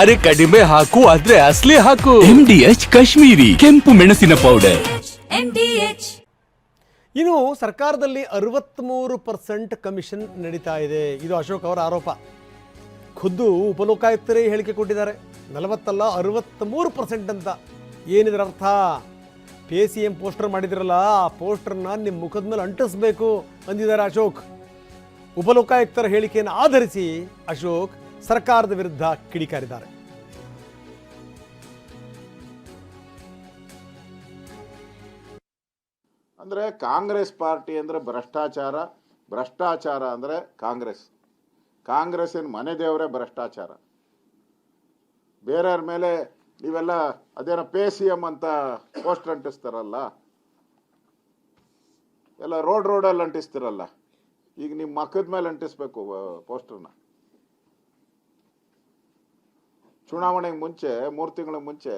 ಅರೆ ಕಡಿಮೆ ಹಾಕು ಆದ್ರೆ ಅಸಲಿ ಹಾಕು. MDH ಕಾಶ್ಮೀರಿ ಕೆಂಪು ಮೆಣಸಿನ ಪೌಡರ್. ಇನ್ನು ಸರ್ಕಾರದಲ್ಲಿ 63% ಕಮಿಷನ್ ನಡೀತಾ ಇದೆ. ಇದು ಅಶೋಕ್ ಅವರ ಆರೋಪ. ಖುದ್ದು ಉಪಲೋಕಾಯುಕ್ತರೇ ಹೇಳಿಕೆ ಕೊಟ್ಟಿದ್ದಾರೆ. 40 ಅಲ್ಲ 63% ಅಂತ. ಏನಿದ್ರ ಅರ್ಥ? PCM ಪೋಸ್ಟರ್ ಮಾಡಿದಿರಲ್ಲ, ಆ ಪೋಸ್ಟರ್ನ ನಿಮ್ಮ ಮುಖದ ಮೇಲೆ ಅಂಟಿಸ್ಬೇಕು ಅಂದಿದ್ದಾರೆ ಅಶೋಕ್. ಉಪಲೋಕಾಯುಕ್ತರ ಹೇಳಿಕೆಯನ್ನು ಆಧರಿಸಿ ಅಶೋಕ್ ಸರ್ಕಾರದ ವಿರುದ್ಧ ಕಿಡಿಕಾರಿದ್ದಾರೆ. ಅಂದರೆ ಕಾಂಗ್ರೆಸ್ ಪಾರ್ಟಿ ಅಂದರೆ ಭ್ರಷ್ಟಾಚಾರ, ಭ್ರಷ್ಟಾಚಾರ ಅಂದರೆ ಕಾಂಗ್ರೆಸ್ಸಿನ ಮನೆ ದೇವರೇ ಭ್ರಷ್ಟಾಚಾರ. ಬೇರೆಯವ್ರ ಮೇಲೆ ನೀವೆಲ್ಲ ಅದೇನೋ PCM ಅಂತ ಪೋಸ್ಟರ್ ಅಂಟಿಸ್ತಾರಲ್ಲ, ಎಲ್ಲ ರೋಡಲ್ಲಿ ಅಂಟಿಸ್ತಿರಲ್ಲ, ಈಗ ನಿಮ್ಮ ಮಕ್ಕದ ಮೇಲೆ ಅಂಟಿಸ್ಬೇಕು ಪೋಸ್ಟರ್ನ. ಚುನಾವಣೆಗೆ ಮುಂಚೆ 3 ತಿಂಗಳ ಮುಂಚೆ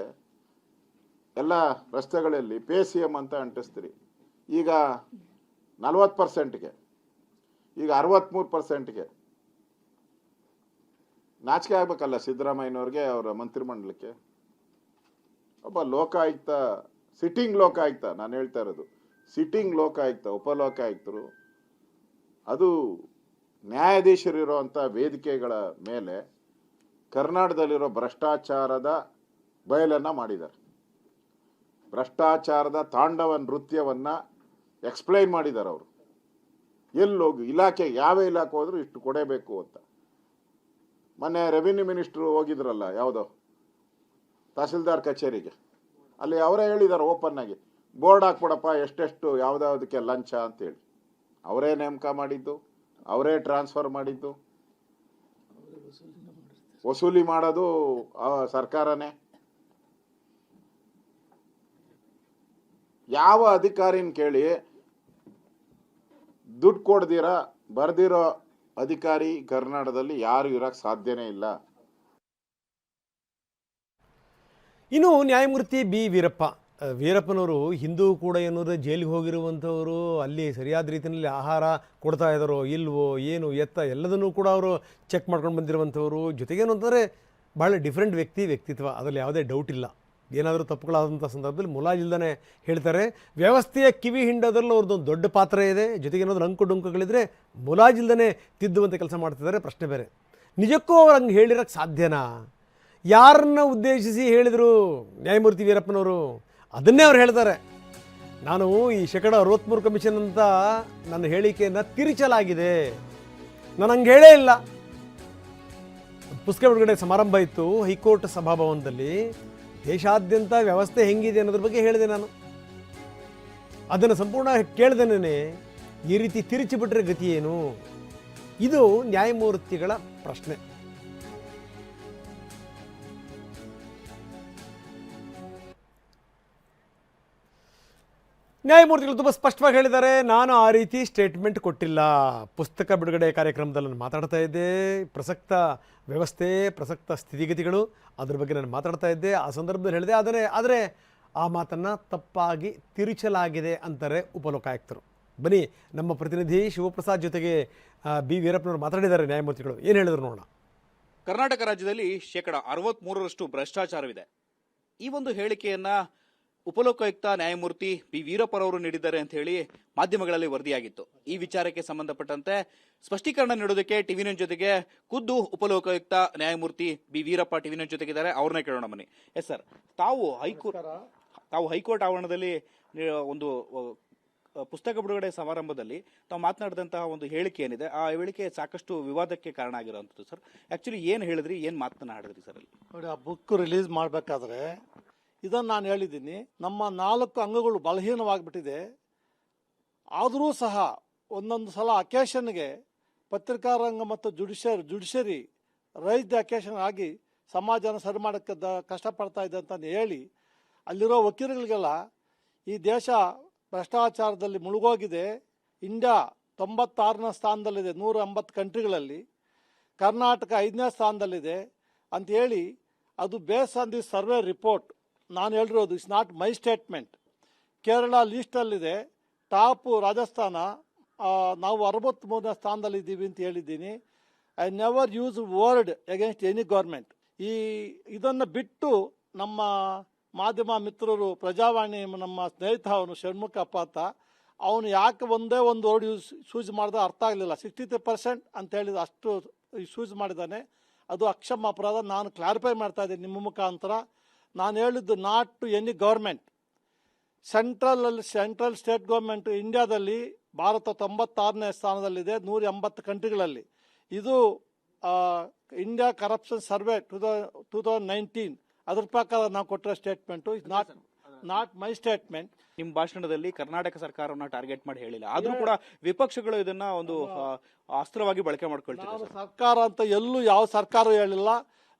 ಎಲ್ಲ ರಸ್ತೆಗಳಲ್ಲಿ PCM ಅಂತ ಅಂಟಿಸ್ತೀರಿ. ಈಗ 40%ಗೆ, ಈಗ 63%ಗೆ. ನಾಚಿಕೆ ಆಗ್ಬೇಕಲ್ಲ ಸಿದ್ದರಾಮಯ್ಯನವ್ರಿಗೆ, ಅವರ ಮಂತ್ರಿಮಂಡಲಕ್ಕೆ. ಒಬ್ಬ ಲೋಕಾಯುಕ್ತ, ಸಿಟ್ಟಿಂಗ್ ಲೋಕಾಯುಕ್ತ, ನಾನು ಹೇಳ್ತಾ ಇರೋದು ಸಿಟ್ಟಿಂಗ್ ಲೋಕಾಯುಕ್ತ, ಉಪಲೋಕಾಯುಕ್ತರು, ಅದು ನ್ಯಾಯಾಧೀಶರಿರುವಂಥ ವೇದಿಕೆಗಳ ಮೇಲೆ ಕರ್ನಾಟಕದಲ್ಲಿರೋ ಭ್ರಷ್ಟಾಚಾರದ ಬಯಲನ್ನು ಮಾಡಿದ್ದಾರೆ. ಭ್ರಷ್ಟಾಚಾರದ ತಾಂಡವ ನೃತ್ಯವನ್ನು ಎಕ್ಸ್ಪ್ಲೈನ್ ಮಾಡಿದ್ದಾರೆ ಅವರು. ಎಲ್ಲೋಗಿ ಇಲಾಖೆ, ಯಾವ ಇಲಾಖೆ ಹೋದರೂ ಇಷ್ಟು ಕೊಡಬೇಕು ಅಂತ. ಮೊನ್ನೆ ರೆವಿನ್ಯೂ ಮಿನಿಸ್ಟ್ರು ಹೋಗಿದ್ರಲ್ಲ, ಯಾವುದೋ ತಹಸೀಲ್ದಾರ್ ಕಚೇರಿಗೆ, ಅಲ್ಲಿ ಅವರೇ ಹೇಳಿದ್ದಾರೆ ಓಪನ್ ಆಗಿ, ಬೋರ್ಡ್ ಹಾಕ್ಬಿಡಪ್ಪ ಎಷ್ಟೆಷ್ಟು ಯಾವುದಕ್ಕೆ ಲಂಚ ಅಂತೇಳಿ. ಅವರೇ ನೇಮಕ ಮಾಡಿದ್ದು, ಅವರೇ ಟ್ರಾನ್ಸ್ಫರ್ ಮಾಡಿದ್ದು, ವಸೂಲಿ ಮಾಡೋದು ಸರ್ಕಾರನೇ. ಯಾವ ಅಧಿಕಾರಿನ ಕೇಳಿ ದುಡ್ಡು ಕೊಡ್ದಿರ ಬರ್ದಿರೋ ಅಧಿಕಾರಿ ಕರ್ನಾಟಕದಲ್ಲಿ ಯಾರು ಇರಕ್ಕೆ ಸಾಧ್ಯನೇ ಇಲ್ಲ. ಇನ್ನು ನ್ಯಾಯಮೂರ್ತಿ ಬಿ ವೀರಪ್ಪನವರು ಹಿಂದೂ ಕೂಡ ಏನೂರು ಜೈಲಿಗೆ ಹೋಗಿರುವಂಥವರು, ಅಲ್ಲಿ ಸರಿಯಾದ ರೀತಿಯಲ್ಲಿ ಆಹಾರ ಕೊಡ್ತಾ ಇದ್ದಾರೋ ಇಲ್ವೋ, ಏನು ಎತ್ತ ಎಲ್ಲದನ್ನೂ ಕೂಡ ಅವರು ಚೆಕ್ ಮಾಡ್ಕೊಂಡು ಬಂದಿರುವಂಥವ್ರು. ಜೊತೆಗೇನು ಅಂತಂದರೆ ಭಾಳ ಡಿಫ್ರೆಂಟ್ ವ್ಯಕ್ತಿತ್ವ, ಅದರಲ್ಲಿ ಯಾವುದೇ ಡೌಟ್ ಇಲ್ಲ. ಏನಾದರೂ ತಪ್ಪುಗಳಾದಂಥ ಸಂದರ್ಭದಲ್ಲಿ ಮುಲಾಜಿಲ್ದೇ ಹೇಳ್ತಾರೆ. ವ್ಯವಸ್ಥೆಯ ಕಿವಿ ಹಿಂಡೋದ್ರಲ್ಲಿ ಅವ್ರದ್ದೊಂದು ದೊಡ್ಡ ಪಾತ್ರ ಇದೆ. ಜೊತೆಗೆ ಏನಾದರೂ ಅಂಕು ಡೊಂಕುಗಳಿದ್ರೆ ಮುಲಾಜಿಲ್ದೇ ತಿದ್ದುವಂಥ ಕೆಲಸ ಮಾಡ್ತಿದ್ದಾರೆ. ಪ್ರಶ್ನೆ ಬೇರೆ. ನಿಜಕ್ಕೂ ಅವ್ರು ಹಂಗೆ ಹೇಳಿರೋಕ್ಕೆ ಸಾಧ್ಯನಾ? ಯಾರನ್ನ ಉದ್ದೇಶಿಸಿ ಹೇಳಿದರು ನ್ಯಾಯಮೂರ್ತಿ ವೀರಪ್ಪನವರು? ಅದನ್ನೇ ಅವ್ರು ಹೇಳ್ತಾರೆ. ನಾನು ಈ 63% ಕಮಿಷನ್ ಅಂತ ನನ್ನ ಹೇಳಿಕೆಯನ್ನು ತಿರುಚಲಾಗಿದೆ, ನಾನು ಹಂಗೆ ಹೇಳೇ ಇಲ್ಲ. ಪುಸ್ತಕ ಬಿಡುಗಡೆ ಸಮಾರಂಭ ಇತ್ತು ಹೈಕೋರ್ಟ್ ಸಭಾಭವನದಲ್ಲಿ. ದೇಶಾದ್ಯಂತ ವ್ಯವಸ್ಥೆ ಹೆಂಗಿದೆ ಅನ್ನೋದ್ರ ಬಗ್ಗೆ ಹೇಳಿದೆ ನಾನು. ಅದನ್ನು ಸಂಪೂರ್ಣ ಕೇಳ್ದೇನೆ ಈ ರೀತಿ ತಿರುಚಿಬಿಟ್ರೆ ಗತಿ ಏನು? ಇದು ನ್ಯಾಯಮೂರ್ತಿಗಳ ಪ್ರಶ್ನೆ. ನ್ಯಾಯಮೂರ್ತಿಗಳು ತುಂಬ ಸ್ಪಷ್ಟವಾಗಿ ಹೇಳಿದ್ದಾರೆ, ನಾನು ಆ ರೀತಿ ಸ್ಟೇಟ್ಮೆಂಟ್ ಕೊಟ್ಟಿಲ್ಲ. ಪುಸ್ತಕ ಬಿಡುಗಡೆ ಕಾರ್ಯಕ್ರಮದಲ್ಲಿ ನಾನು ಮಾತಾಡ್ತಾ ಇದ್ದೆ. ಪ್ರಸಕ್ತ ವ್ಯವಸ್ಥೆ, ಪ್ರಸಕ್ತ ಸ್ಥಿತಿಗತಿಗಳು, ಅದ್ರ ಬಗ್ಗೆ ನಾನು ಮಾತಾಡ್ತಾ ಇದ್ದೆ. ಆ ಸಂದರ್ಭದಲ್ಲಿ ಹೇಳಿದೆ. ಆದರೆ ಆ ಮಾತನ್ನು ತಪ್ಪಾಗಿ ತಿರುಚಲಾಗಿದೆ ಅಂತಾರೆ ಉಪಲೋಕಾಯುಕ್ತರು. ಬನ್ನಿ, ನಮ್ಮ ಪ್ರತಿನಿಧಿ ಶಿವಪ್ರಸಾದ್ ಜೊತೆಗೆ ಬಿ ವೀರಪ್ಪನವರು ಮಾತಾಡಿದ್ದಾರೆ ನ್ಯಾಯಮೂರ್ತಿಗಳು. ಏನು ಹೇಳಿದ್ರು ನೋಡೋಣ. ಕರ್ನಾಟಕ ರಾಜ್ಯದಲ್ಲಿ 63% ಭ್ರಷ್ಟಾಚಾರವಿದೆ. ಈ ಒಂದು ಹೇಳಿಕೆಯನ್ನ ಉಪಲೋಕಾಯುಕ್ತ ನ್ಯಾಯಮೂರ್ತಿ ಬಿ ವೀರಪ್ಪರವರು ನೀಡಿದ್ದಾರೆ ಅಂತ ಹೇಳಿ ಮಾಧ್ಯಮಗಳಲ್ಲಿ ವರದಿಯಾಗಿತ್ತು. ಈ ವಿಚಾರಕ್ಕೆ ಸಂಬಂಧಪಟ್ಟಂತೆ ಸ್ಪಷ್ಟೀಕರಣ ನೀಡೋದಕ್ಕೆ ಟಿವಿ ನ್ಯೂಸ್ ಜೊತೆಗೆ ಖುದ್ದು ಉಪಲೋಕಾಯುಕ್ತ ನ್ಯಾಯಮೂರ್ತಿ ಬಿ ವೀರಪ್ಪ ಟಿವಿ ನ್ಯೂಸ್ ಜೊತೆಗಿದ್ದಾರೆ. ಅವ್ರನ್ನೇ ಕೇಳೋಣ ಬನ್ನಿ. ಎಸ್ ಸರ್, ತಾವು ಹೈಕೋರ್ಟ್ ಆವರಣದಲ್ಲಿ ಒಂದು ಪುಸ್ತಕ ಬಿಡುಗಡೆ ಸಮಾರಂಭದಲ್ಲಿ ತಾವು ಮಾತನಾಡಿದಂತಹ ಒಂದು ಹೇಳಿಕೆ ಏನಿದೆ, ಆ ಹೇಳಿಕೆ ಸಾಕಷ್ಟು ವಿವಾದಕ್ಕೆ ಕಾರಣ ಆಗಿರುವಂಥದ್ದು ಸರ್. ಆಕ್ಚುಲಿ ಏನು ಹೇಳಿದ್ರಿ, ಏನು ಮಾತನಾಡಿದ್ರಿ ಸರ್ ಅಲ್ಲಿ? ನೋಡಿ, ಆ ಬುಕ್ ರಿಲೀಸ್ ಮಾಡಬೇಕಾದ್ರೆ ಇದನ್ನು ನಾನು ಹೇಳಿದ್ದೀನಿ, ನಮ್ಮ 4 ಅಂಗಗಳು ಬಲಹೀನವಾಗಿಬಿಟ್ಟಿದೆ. ಆದರೂ ಸಹ ಒಂದೊಂದು ಸಲ ಅಕೇಶನ್ಗೆ ಪತ್ರಿಕಾರಂಗ ಮತ್ತು ಜುಡಿಷರಿ ರೈಸ್ ದ ಅಕೇಶನ್ ಆಗಿ ಸಮಾಜನ ಸರಿ ಮಾಡೋಕ್ಕೆ ಕಷ್ಟಪಡ್ತಾ ಇದೆ ಅಂತ ಹೇಳಿ ಅಲ್ಲಿರೋ ವಕೀಲಗಳಿಗೆಲ್ಲ ಈ ದೇಶ ಭ್ರಷ್ಟಾಚಾರದಲ್ಲಿ ಮುಳುಗೋಗಿದೆ, ಇಂಡಿಯಾ 96ನೇ ಸ್ಥಾನದಲ್ಲಿದೆ 180 ಕಂಟ್ರಿಗಳಲ್ಲಿ, ಕರ್ನಾಟಕ 5ನೇ ಸ್ಥಾನದಲ್ಲಿದೆ ಅಂತ ಹೇಳಿ, ಅದು base on the survey report ನಾನು ಹೇಳಿರೋದು. It's not my statement. Kerala ಲೀಸ್ಟಲ್ಲಿದೆ, ಟಾಪು ರಾಜಸ್ಥಾನ, ನಾವು 63ನೇ ಸ್ಥಾನದಲ್ಲಿದ್ದೀವಿ ಅಂತ ಹೇಳಿದ್ದೀನಿ. I never use word against any government. ಇದನ್ನು ಬಿಟ್ಟು ನಮ್ಮ ಮಾಧ್ಯಮ ಮಿತ್ರರು ಪ್ರಜಾವಾಣಿ ನಮ್ಮ ಸ್ನೇಹಿತ ಅವನು ಷಣ್ಮುಖಪ್ಪ ಅಂತ ಅವನು ಯಾಕೆ ಒಂದೇ ಒಂದು ವರ್ಡ್ ಯೂಸ್ ಮಾಡಿದ್ರೆ ಅರ್ಥ ಆಗಲಿಲ್ಲ. 63% ಅಂತ ಹೇಳಿದ ಅಷ್ಟು ಯೂಸ್ ಮಾಡಿದ್ದಾನೆ. ಅದು ಅಕ್ಷಮ ಅಪರಾಧ. ನಾನು ಕ್ಲಾರಿಫೈ ಮಾಡ್ತಾ ಇದ್ದೀನಿ ನಿಮ್ಮ ಮುಖಾಂತರ. ನಾನು ಹೇಳಿದ್ದು not to any government. Central state government ಇಂಡಿಯಾದಲ್ಲಿ ಭಾರತ 96ನೇ ಸ್ಥಾನದಲ್ಲಿದೆ 180 ಕಂಟ್ರಿಗಳಲ್ಲಿ. ಇದು ಇಂಡಿಯಾ ಕರಪ್ಷನ್ ಸರ್ವೆ 2019 ಅದ್ರ ಪ್ರಕಾರ ನಾವು ಕೊಟ್ಟಿರೋ statement. Is not my statement. ನಿಮ್ಮ ಭಾಷಣದಲ್ಲಿ ಕರ್ನಾಟಕ ಸರ್ಕಾರವನ್ನ ಟಾರ್ಗೆಟ್ ಮಾಡಿ ಹೇಳಿಲ್ಲ, ಆದ್ರೂ ಕೂಡ ವಿಪಕ್ಷಗಳು ಇದನ್ನ ಒಂದು ಅಸ್ತ್ರವಾಗಿ ಬಳಕೆ ಮಾಡ್ಕೊಳ್ತಾರೆ. ನಾವು ಸರ್ಕಾರ ಅಂತ ಎಲ್ಲೂ ಯಾವ ಸರ್ಕಾರ ಹೇಳಿಲ್ಲ.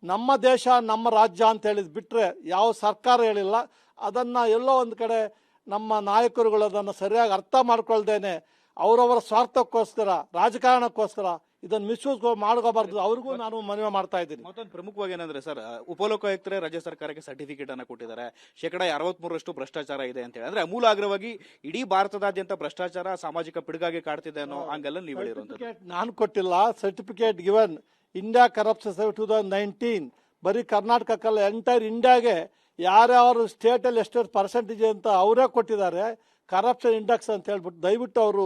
ನಮ್ಮ ದೇಶ ನಮ್ಮ ರಾಜ್ಯ ಅಂತ ಹೇಳಿದ್ ಬಿಟ್ರೆ ಯಾವ ಸರ್ಕಾರ ಹೇಳಿಲ್ಲ. ಅದನ್ನ ಎಲ್ಲೋ ಒಂದು ಕಡೆ ನಮ್ಮ ನಾಯಕರುಗಳು ಅದನ್ನು ಸರಿಯಾಗಿ ಅರ್ಥ ಮಾಡ್ಕೊಳ್ದೇನೆ ಅವರವರ ಸ್ವಾರ್ಥಕ್ಕೋಸ್ಕರ ರಾಜಕಾರಣಕ್ಕೋಸ್ಕರ ಇದನ್ನು ಮಿಸ್ಯೂಸ್ ಮಾಡ್ಕೋಬಾರ್ದು. ಅವ್ರಿಗೂ ನಾನು ಮನವಿ ಮಾಡ್ತಾ ಇದ್ದೀನಿ. ಮತ್ತೊಂದು ಪ್ರಮುಖವಾಗಿ ಏನಂದ್ರೆ ಸರ್, ಉಪಲೋಕಾಯುಕ್ತರೇ ರಾಜ್ಯ ಸರ್ಕಾರಕ್ಕೆ ಸರ್ಟಿಫಿಕೇಟ್ ಅನ್ನ ಕೊಟ್ಟಿದ್ದಾರೆ. 63% ಭ್ರಷ್ಟಾಚಾರ ಇದೆ ಅಂತ ಹೇಳಿ, ಅಂದ್ರೆ ಅಮೂಲಾಗ್ರವಾಗಿ ಇಡೀ ಭಾರತದಾದ್ಯಂತ ಭ್ರಷ್ಟಾಚಾರ ಸಾಮಾಜಿಕ ಪಿಡುಗಾಗಿ ಕಾಡ್ತಿದೆ ಅನ್ನೋ ಹಂಗಲ್ಲ ನೀವು ಹೇಳಿರುವಂತದ್ದು. ನಾನು ಕೊಟ್ಟಿಲ್ಲ certificate given India corruption survey 2019. ಬರೀ ಕರ್ನಾಟಕಕ್ಕಲ್ಲ, ಎಂಟೈರ್ ಇಂಡಿಯಾಗೆ ಯಾರ್ಯಾರು ಸ್ಟೇಟಲ್ಲಿ ಎಷ್ಟು ಪರ್ಸೆಂಟೇಜ್ ಅಂತ ಅವರೇ ಕೊಟ್ಟಿದ್ದಾರೆ. ಕರಪ್ಷನ್ ಇಂಡೆಕ್ಸ್ ಅಂತ ಹೇಳ್ಬಿಟ್ಟು ದಯವಿಟ್ಟು ಅವರು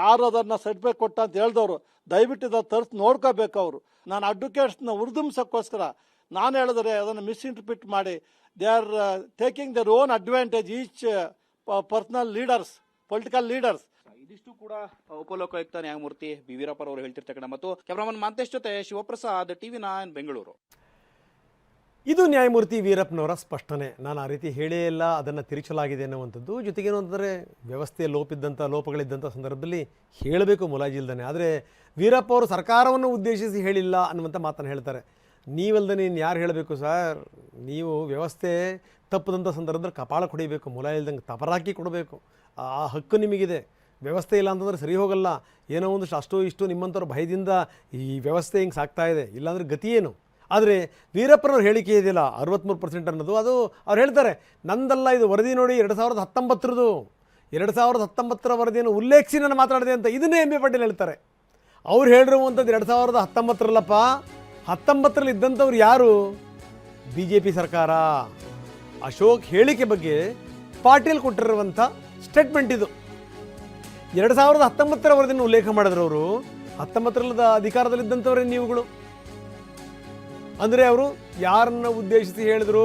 ಯಾರು ಅದನ್ನು ಸರ್ಟಿಫಿಕೇಟ್ ಕೊಟ್ಟ ಅಂತ ಹೇಳಿದವರು ದಯವಿಟ್ಟು ಇದನ್ನು ತರಿಸಿ ನೋಡ್ಕೋಬೇಕು. ಅವರು ನಾನು ಅಡ್ವೊಕೇಟ್ಸ್ನ ಉರ್ದುಂಸಕ್ಕೋಸ್ಕರ ನಾನು ಹೇಳಿದ್ರೆ ಅದನ್ನು ಮಿಸ್ಇಂಟರ್ಪ್ರಿಟ್ ಮಾಡಿ they are taking their own advantage each personal leaders, political leaders. ಇದಿಷ್ಟು ಕೂಡ ಉಪಲೋಕಾಯುಕ್ತ ನ್ಯಾಯಮೂರ್ತಿ ಬಿ ವೀರಪ್ಪ ಅವರು ಹೇಳ್ತಿರ್ತಕ್ಕಂಥ ಮತ್ತು ಕ್ಯಾಮರಾಮನ್ ಮಾಂತೇಶ್ ಜೊತೆ ಶಿವಪ್ರಸಾದ್, TV9 ಬೆಂಗಳೂರು. ಇದು ನ್ಯಾಯಮೂರ್ತಿ ವೀರಪ್ಪನವರ ಸ್ಪಷ್ಟನೆ. ನಾನು ಆ ರೀತಿ ಹೇಳೇ ಇಲ್ಲ, ಅದನ್ನು ತಿರುಚಲಾಗಿದೆ ಅನ್ನುವಂಥದ್ದು. ಜೊತೆಗೇನು ಅಂತಂದರೆ ವ್ಯವಸ್ಥೆ ಲೋಪಗಳಿದ್ದಂಥ ಸಂದರ್ಭದಲ್ಲಿ ಹೇಳಬೇಕು ಮುಲಾಜಿಲ್ದಾನೆ. ಆದರೆ ವೀರಪ್ಪ ಅವರು ಸರ್ಕಾರವನ್ನು ಉದ್ದೇಶಿಸಿ ಹೇಳಿಲ್ಲ ಅನ್ನುವಂಥ ಮಾತನ್ನು ಹೇಳ್ತಾರೆ. ನೀವಲ್ದೇ ನೀನು ಯಾರು ಹೇಳಬೇಕು ಸರ್? ನೀವು ವ್ಯವಸ್ಥೆ ತಪ್ಪದಂಥ ಸಂದರ್ಭದಲ್ಲಿ ಕಪಾಳ ಕೊಡಿಬೇಕು, ಮುಲಾಜಿಲ್ದಂಗೆ ತಪರಾಕಿ ಕೊಡಬೇಕು. ಆ ಹಕ್ಕು ನಿಮಗಿದೆ. ವ್ಯವಸ್ಥೆ ಇಲ್ಲ ಅಂತಂದರೆ ಸರಿ ಹೋಗಲ್ಲ. ಏನೋ ಒಂದಷ್ಟು ಅಷ್ಟೋ ಇಷ್ಟು ನಿಮ್ಮಂಥವ್ರ ಭಯದಿಂದ ಈ ವ್ಯವಸ್ಥೆ ಹಿಂಗೆ ಸಾಕ್ತಾ ಇದೆ, ಇಲ್ಲಾಂದರೆ ಗತಿ ಏನು? ಆದರೆ ವೀರಪ್ಪನವ್ರ ಹೇಳಿಕೆ ಇದೆಯಲ್ಲ 63% ಅನ್ನೋದು, ಅದು ಅವ್ರು ಹೇಳ್ತಾರೆ ನಂದಲ್ಲ, ಇದು ವರದಿ ನೋಡಿ 2019ರದು. 2019ರ ವರದಿಯನ್ನು ಉಲ್ಲೇಖಿಸಿ ನಾನು ಮಾತಾಡಿದೆ ಅಂತ ಇದನ್ನೇ ಎಂ ಬಿ ಪಾಟೀಲ್ ಹೇಳ್ತಾರೆ. ಅವ್ರು ಹೇಳಿರುವಂಥದ್ದು 2019ರಲ್ಲಪ್ಪ. 19ರಲ್ಲಿ ಇದ್ದಂಥವ್ರು ಯಾರು? BJP ಸರ್ಕಾರ. ಅಶೋಕ್ ಹೇಳಿಕೆ ಬಗ್ಗೆ ಪಾಟೀಲ್ ಕೊಟ್ಟಿರುವಂಥ ಸ್ಟೇಟ್ಮೆಂಟ್ ಇದು. 2019ರ ವರದಿಯನ್ನು ಉಲ್ಲೇಖ ಮಾಡಿದ್ರು ಅವರು. 19ರಲ್ಲಿ ಅಧಿಕಾರದಲ್ಲಿದ್ದಂಥವ್ರೇ ನೀವುಗಳು. ಅಂದರೆ ಅವರು ಯಾರನ್ನ ಉದ್ದೇಶಿಸಿ ಹೇಳಿದ್ರು?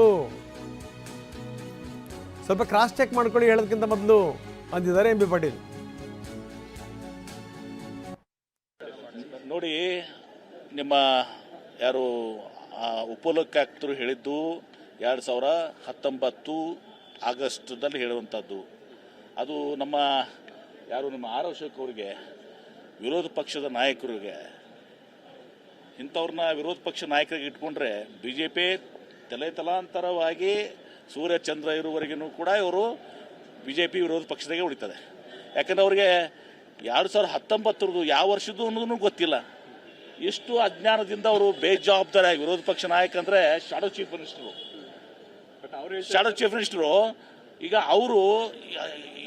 ಸ್ವಲ್ಪ ಕ್ರಾಸ್ ಚೆಕ್ ಮಾಡ್ಕೊಳ್ಳಿ ಹೇಳೋದಕ್ಕಿಂತ ಮೊದಲು ಅಂದಿದ್ದಾರೆ ಎಂ ಬಿ ಪಾಟೀಲ್. ನೋಡಿ, ನಿಮ್ಮ ಯಾರು ಉಪಲೋಕಾಯುಕ್ತರು ಹೇಳಿದ್ದು 2019 ಆಗಸ್ಟ್ದಲ್ಲಿ ಹೇಳುವಂಥದ್ದು. ಅದು ನಮ್ಮ ಅಶೋಕ್ ಅವರಿಗೆ, ವಿರೋಧ ಪಕ್ಷದ ನಾಯಕರಿಗೆ, ಇಂಥವ್ರನ್ನ ವಿರೋಧ ಪಕ್ಷ ನಾಯಕರಿಗೆ ಇಟ್ಕೊಂಡ್ರೆ BJP ತಲಾಂತರವಾಗಿ ಸೂರ್ಯಚಂದ್ರ ಇರುವವರೆಗೂ ಕೂಡ ಇವರು BJP ವಿರೋಧ ಪಕ್ಷದಾಗೆ ಉಳಿತದೆ. ಯಾಕಂದ್ರೆ ಅವ್ರಿಗೆ 2019 ಯಾವ ವರ್ಷದ್ದು ಅನ್ನೋದನ್ನು ಗೊತ್ತಿಲ್ಲ. ಎಷ್ಟು ಅಜ್ಞಾನದಿಂದ ಅವರು ಬೇಜವಾಬ್ದಾರಿಯಾಗಿ ವಿರೋಧ ಪಕ್ಷ ನಾಯಕ ಅಂದರೆ ಶಾಡೋ ಚೀಫ್ ಮಿನಿಸ್ಟರು ಈಗ ಅವರು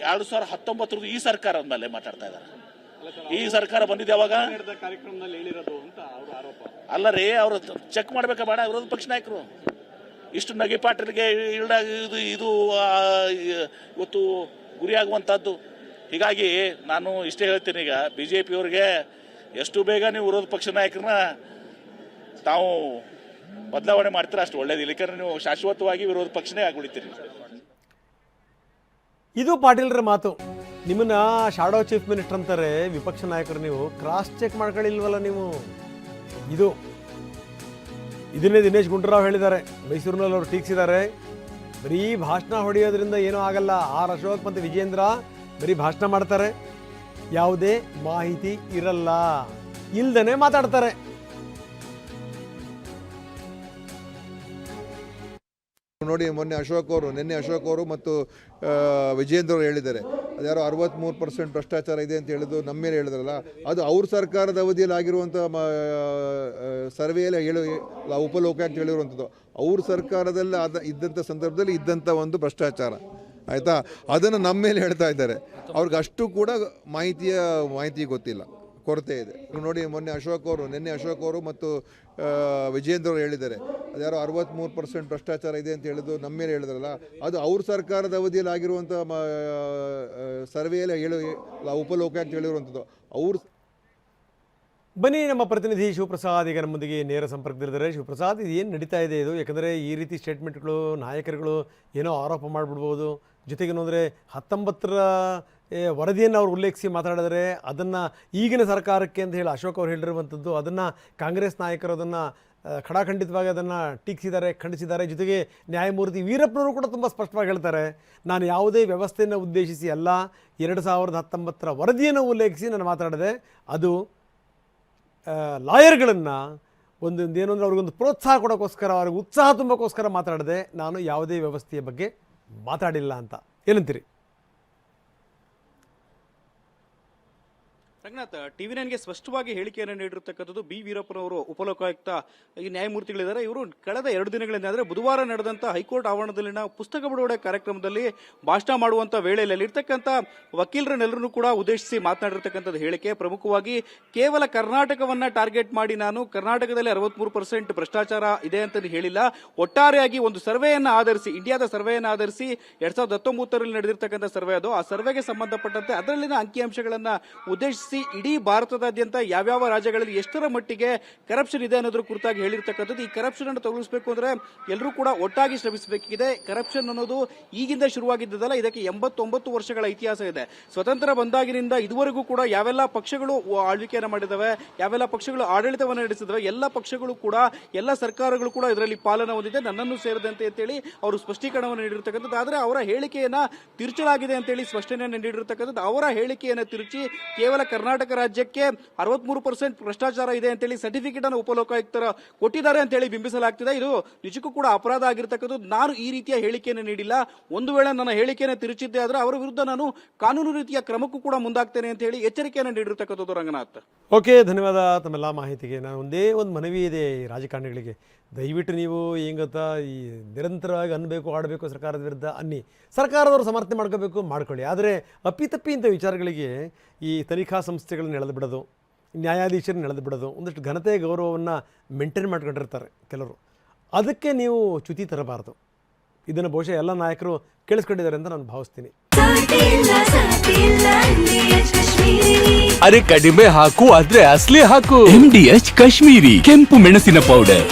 2019 ಈ ಸರ್ಕಾರದ ಮೇಲೆ ಮಾತಾಡ್ತಾ ಇದ್ದಾರೆ. ಈ ಸರ್ಕಾರ ಬಂದಿದೆ ಯಾವಾಗ? ಅಲ್ಲ ರೀ, ಅವರು ಚೆಕ್ ಮಾಡ್ಬೇಕಾ ಬೇಡ? ವಿರೋಧ ಪಕ್ಷ ನಾಯಕರು ಇಷ್ಟು ನಗೆಪಾಟರಿಗೆ ಇದು ಇವತ್ತು ಗುರಿಯಾಗುವಂಥದ್ದು. ಹೀಗಾಗಿ ನಾನು ಇಷ್ಟೇ ಹೇಳ್ತೀನಿ, ಈಗ BJP ಅವರಿಗೆ ಎಷ್ಟು ಬೇಗ ನೀವು ವಿರೋಧ ಪಕ್ಷ ನಾಯಕರನ್ನ ತಾವು ಬದಲಾವಣೆ ಮಾಡ್ತೀರಾ ಅಷ್ಟು ಒಳ್ಳೇದು. ಇಲ್ಲಿಕಂದ್ರೆ ನೀವು ಶಾಶ್ವತವಾಗಿ ವಿರೋಧ ಪಕ್ಷನೇ ಆಗ್ಬಿಡ್ತೀರಿ. ಇದು ಪಾಟೀಲ್ರ ಮಾತು. ನಿಮ್ಮನ್ನ ಶಾಡೋ ಚೀಫ್ ಮಿನಿಸ್ಟರ್ ಅಂತಾರೆ ವಿಪಕ್ಷ ನಾಯಕರು. ನೀವು ಕ್ರಾಸ್ ಚೆಕ್ ಮಾಡ್ಕೊಳ್ಳಿಲ್ವಲ್ಲ ನೀವು. ಇದನ್ನೇ ದಿನೇಶ್ ಗುಂಡೂರಾವ್ ಹೇಳಿದ್ದಾರೆ. ಮೈಸೂರಿನಲ್ಲಿ ಅವರು ಟೀಕಿಸಿದ್ದಾರೆ. ಬರೀ ಭಾಷಣ ಹೊಡೆಯೋದ್ರಿಂದ ಏನೂ ಆಗಲ್ಲ. ಅಶೋಕ್ ಮತ್ತು ವಿಜೇಂದ್ರ ಬರೀ ಭಾಷಣ ಮಾಡ್ತಾರೆ, ಯಾವುದೇ ಮಾಹಿತಿ ಇರಲ್ಲ, ಇಲ್ದನೆ ಮಾತಾಡ್ತಾರೆ. ನೋಡಿ, ನಿನ್ನೆ ಅಶೋಕ್ ಅವರು ಮತ್ತು ವಿಜೇಂದ್ರ ಅವರು ಹೇಳಿದ್ದಾರೆ, ಅದ್ಯಾರೋ 63% ಭ್ರಷ್ಟಾಚಾರ ಇದೆ ಅಂತ ಹೇಳಿದ್ರು ನಮ್ಮ ಮೇಲೆ ಹೇಳಿದ್ರಲ್ಲ, ಅದು ಅವ್ರ ಸರ್ಕಾರದ ಅವಧಿಯಲ್ಲಿ ಆಗಿರುವಂಥ ಸರ್ವೆಯಲ್ಲಿ ಉಪಲೋಕಾಯುಕ್ತ ಹೇಳಿರುವಂಥದ್ದು. ಅವ್ರ ಸರ್ಕಾರದಲ್ಲಿ ಇದ್ದಂಥ ಸಂದರ್ಭದಲ್ಲಿ ಇದ್ದಂಥ ಒಂದು ಭ್ರಷ್ಟಾಚಾರ, ಆಯಿತಾ? ಅದನ್ನು ನಮ್ಮ ಮೇಲೆ ಹೇಳ್ತಾ ಇದ್ದಾರೆ. ಅವ್ರಿಗೆ ಅಷ್ಟು ಕೂಡ ಮಾಹಿತಿ ಗೊತ್ತಿಲ್ಲ. ಕೊರತೆ ಇದೆ. ನೋಡಿ ನಿನ್ನೆ ಅಶೋಕ್ ಅವರು ಮತ್ತು ವಿಜೇಂದ್ರ ಅವರು ಹೇಳಿದ್ದಾರೆ, ಅದ್ಯಾರೋ 63% ಭ್ರಷ್ಟಾಚಾರ ಇದೆ ಅಂತ ಹೇಳಿದ್ದು ನಮ್ಮ ಮೇಲೆ ಹೇಳಿದ್ರಲ್ಲ, ಅದು ಅವ್ರ ಸರ್ಕಾರದ ಅವಧಿಯಲ್ಲಿ ಆಗಿರುವಂಥ ಸರ್ವೆಯಲ್ಲಿ ಉಪಲೋಕಾಯುಕ್ತ ಹೇಳಿರುವಂಥದ್ದು. ಅವ್ರು ಬನ್ನಿ, ನಮ್ಮ ಪ್ರತಿನಿಧಿ ಶಿವಪ್ರಸಾದ್ ಈಗ ನಮ್ಮೊಂದಿಗೆ ನೇರ ಸಂಪರ್ಕದಲ್ಲಿದ್ದಾರೆ. ಶಿವಪ್ರಸಾದ್, ಇದು ಏನು ನಡೀತಾ ಇದೆ ಇದು? ಯಾಕಂದರೆ ಈ ರೀತಿ ಸ್ಟೇಟ್ಮೆಂಟ್ಗಳು ನಾಯಕರುಗಳು ಏನೋ ಆರೋಪ ಮಾಡಿಬಿಡ್ಬೋದು. ಜೊತೆಗೇನು ಅಂದರೆ 19ರ ವರದಿಯನ್ನು ಅವ್ರು ಉಲ್ಲೇಖಿಸಿ ಮಾತಾಡಿದರೆ ಅದನ್ನು ಈಗಿನ ಸರ್ಕಾರಕ್ಕೆ ಅಂತ ಹೇಳಿ ಅಶೋಕ್ ಅವರು ಹೇಳಿರುವಂಥದ್ದು, ಅದನ್ನು ಕಾಂಗ್ರೆಸ್ ನಾಯಕರು ಅದನ್ನು ಖಡಾಖಂಡಿತವಾಗಿ ಅದನ್ನು ಟೀಕಿಸಿದ್ದಾರೆ, ಖಂಡಿಸಿದ್ದಾರೆ. ಜೊತೆಗೆ ನ್ಯಾಯಮೂರ್ತಿ ವೀರಪ್ಪನವರು ಕೂಡ ತುಂಬ ಸ್ಪಷ್ಟವಾಗಿ ಹೇಳ್ತಾರೆ, ನಾನು ಯಾವುದೇ ವ್ಯವಸ್ಥೆಯನ್ನು ಉದ್ದೇಶಿಸಿ ಅಲ್ಲ, 2019ರ ವರದಿಯನ್ನು ಉಲ್ಲೇಖಿಸಿ ನಾನು ಮಾತಾಡಿದೆ. ಅದು ಲಾಯರ್ಗಳನ್ನು ಏನು ಅಂದರೆ ಅವ್ರಿಗೊಂದು ಪ್ರೋತ್ಸಾಹ ಕೊಡೋಕ್ಕೋಸ್ಕರ, ಅವ್ರಿಗೆ ಉತ್ಸಾಹ ತುಂಬೋಕ್ಕೋಸ್ಕರ ಮಾತಾಡಿದೆ, ನಾನು ಯಾವುದೇ ವ್ಯವಸ್ಥೆಯ ಬಗ್ಗೆ ಮಾತಾಡಿಲ್ಲ ಅಂತ. ಏನಂತೀರಿ? ರಂಗನಾಥ್, TV9ಗೆ ಸ್ಪಷ್ಟವಾಗಿ ಹೇಳಿಕೆಯನ್ನು ನೀಡಿರ್ತಕ್ಕಂಥದ್ದು ಬಿ ವೀರಪ್ಪನವರು, ಉಪಲೋಕಾಯುಕ್ತ ಈ ನ್ಯಾಯಮೂರ್ತಿಗಳಿದ್ದಾರೆ. ಇವರು ಕಳೆದ 2 ದಿನಗಳಿಂದ ಅಂದರೆ ಬುಧವಾರ ನಡೆದಂಥ ಹೈಕೋರ್ಟ್ ಆವರಣದಲ್ಲಿನ ಪುಸ್ತಕ ಬಿಡುಗಡೆ ಕಾರ್ಯಕ್ರಮದಲ್ಲಿ ಭಾಷಣ ಮಾಡುವಂಥ ವೇಳೆಯಲ್ಲಿ ಅಲ್ಲಿರ್ತಕ್ಕಂಥ ವಕೀಲರನ್ನೆಲ್ಲರೂ ಕೂಡ ಉದ್ದೇಶಿಸಿ ಮಾತನಾಡಿರ್ತಕ್ಕಂಥದ್ದು ಹೇಳಿಕೆ. ಪ್ರಮುಖವಾಗಿ ಕೇವಲ ಕರ್ನಾಟಕವನ್ನ ಟಾರ್ಗೆಟ್ ಮಾಡಿ ನಾನು ಕರ್ನಾಟಕದಲ್ಲಿ 63% ಭ್ರಷ್ಟಾಚಾರ ಇದೆ ಅಂತ ಹೇಳಿಲ್ಲ, ಒಟ್ಟಾರೆಯಾಗಿ ಒಂದು ಸರ್ವೆಯನ್ನು ಆಧರಿಸಿ, ಇಂಡಿಯಾದ ಸರ್ವೆಯನ್ನು ಆಧರಿಸಿ 2019ರಲ್ಲಿ ನಡೆದಿರ್ತಕ್ಕಂಥ ಸರ್ವೆ ಅದು, ಆ ಸರ್ವೆಗೆ ಸಂಬಂಧಪಟ್ಟಂತೆ ಅದರಲ್ಲಿನ ಅಂಕಿಅಂಶಗಳನ್ನು ಉದ್ದೇಶಿಸಿ ಇಡೀ ಭಾರತದಾದ್ಯಂತ ಯಾವ್ಯಾವ ರಾಜ್ಯಗಳಲ್ಲಿ ಎಷ್ಟರ ಮಟ್ಟಿಗೆ ಕರಪ್ಷನ್ ಇದೆ ಅನ್ನೋದ್ರ ಕುರಿತಾಗಿ ಹೇಳಿರ್ತಕ್ಕಂಥದ್ದು. ಈ ಕರಪ್ಷನ್ ಅನ್ನು ತೊಲಗಿಸಬೇಕು ಅಂದ್ರೆ ಎಲ್ಲರೂ ಕೂಡ ಒಟ್ಟಾಗಿ ಶ್ರಮಿಸಬೇಕಿದೆ. ಕರಪ್ಷನ್ ಅನ್ನೋದು ಈಗಿಂದ ಶುರುವಾಗಿದ್ದಲ್ಲ, ಇದಕ್ಕೆ 89 ವರ್ಷಗಳ ಇತಿಹಾಸ ಇದೆ. ಸ್ವತಂತ್ರ ಬಂದಾಗಿನಿಂದ ಇದುವರೆಗೂ ಕೂಡ ಯಾವೆಲ್ಲ ಪಕ್ಷಗಳು ಆಳ್ವಿಕೆಯನ್ನು ಮಾಡಿದವೆ, ಯಾವೆಲ್ಲ ಪಕ್ಷಗಳು ಆಡಳಿತವನ್ನು ನಡೆಸಿದವೆ, ಎಲ್ಲ ಪಕ್ಷಗಳು ಕೂಡ, ಎಲ್ಲ ಸರ್ಕಾರಗಳು ಕೂಡ ಇದರಲ್ಲಿ ಪಾಲನೆ ಹೊಂದಿದೆ, ನನ್ನನ್ನು ಸೇರಿದಂತೆ ಅಂತೇಳಿ ಅವರು ಸ್ಪಷ್ಟೀಕರಣವನ್ನು ನೀಡಿರ್ತಕ್ಕಂಥದ್ದು. ಆದರೆ ಅವರ ಹೇಳಿಕೆಯನ್ನ ತಿರುಚಲಾಗಿದೆ ಅಂತೇಳಿ ಸ್ಪಷ್ಟನೆಯನ್ನು ನೀಡಿರ್ತಕ್ಕಂಥದ್ದು. ಅವರ ಹೇಳಿಕೆಯನ್ನು ತಿರುಚಿ ಕೇವಲ ಕರ್ನಾಟಕ ರಾಜ್ಯಕ್ಕೆ 63% ಭ್ರಷ್ಟಾಚಾರ ಇದೆ ಅಂತೇಳಿ ಸರ್ಟಿಫಿಕೇಟ್ ಅನ್ನು ಉಪಲೋಕಾಯುಕ್ತರ ಕೊಟ್ಟಿದ್ದಾರೆ ಅಂತೇಳಿ ಬಿಂಬಿಸಲಾಗ್ತಿದೆ. ಇದು ನಿಜಕ್ಕೂ ಕೂಡ ಅಪರಾಧ ಆಗಿರ್ತಕ್ಕಂಥದ್ದು. ನಾನು ಈ ರೀತಿಯ ಹೇಳಿಕೆಯನ್ನು ನೀಡಿಲ್ಲ, ಒಂದು ವೇಳೆ ನನ್ನ ಹೇಳಿಕೆಯನ್ನು ತಿರುಚಿದ್ದೆ ಆದ್ರೆ ಅವರ ವಿರುದ್ಧ ನಾನು ಕಾನೂನು ರೀತಿಯ ಕ್ರಮಕ್ಕೂ ಕೂಡ ಮುಂದಾಗ್ತೇನೆ ಅಂತ ಹೇಳಿ ಎಚ್ಚರಿಕೆಯನ್ನು ನೀಡಿರ್ತಕ್ಕಂಥದ್ದು. ರಂಗನಾಥ್, ಓಕೆ, ಧನ್ಯವಾದ ತಮ್ಮೆಲ್ಲ ಮಾಹಿತಿಗೆ. ನಾನು ಒಂದೇ ಒಂದು ಮನವಿ ಇದೆ ಈ ರಾಜಕಾರಣಿಗಳಿಗೆ, ದಯವಿಟ್ಟು ನೀವು ಏನು ಗೊತ್ತಾ, ಈ ನಿರಂತರವಾಗಿ ಅನ್ನಬೇಕು, ಆಡಬೇಕು, ಸರ್ಕಾರದ ವಿರುದ್ಧ ಅನ್ನಿ, ಸರ್ಕಾರದವರು ಸಮರ್ಥನೆ ಮಾಡ್ಕೋಬೇಕು, ಮಾಡ್ಕೊಳ್ಳಿ. ಆದರೆ ಅಪ್ಪಿತಪ್ಪಿ ಇಂಥ ವಿಚಾರಗಳಿಗೆ ಈ ತನಿಖಾ ಸಂಸ್ಥೆಗಳನ್ನ ಎಳೆದು ಬಿಡೋದು, ನ್ಯಾಯಾಧೀಶರನ್ನ ಎಳೆದು ಬಿಡೋದು, ಒಂದಷ್ಟು ಘನತೆ ಗೌರವವನ್ನು ಮೇಂಟೈನ್ ಮಾಡ್ಕೊಂಡಿರ್ತಾರೆ ಕೆಲವರು, ಅದಕ್ಕೆ ನೀವು ಚ್ಯುತಿ ತರಬಾರ್ದು. ಇದನ್ನು ಬಹುಶಃ ಎಲ್ಲ ನಾಯಕರು ಕೇಳಿಸ್ಕೊಂಡಿದ್ದಾರೆ ಅಂತ ನಾನು ಭಾವಿಸ್ತೀನಿ. ಅರೆ ಕಡಿಮೆ ಹಾಕು ಆದ್ರೆ ಅಸ್ಲಿ ಹಾಕು. MDH ಕಾಶ್ಮೀರಿ ಕೆಂಪು ಮೆಣಸಿನ ಪೌಡರ್.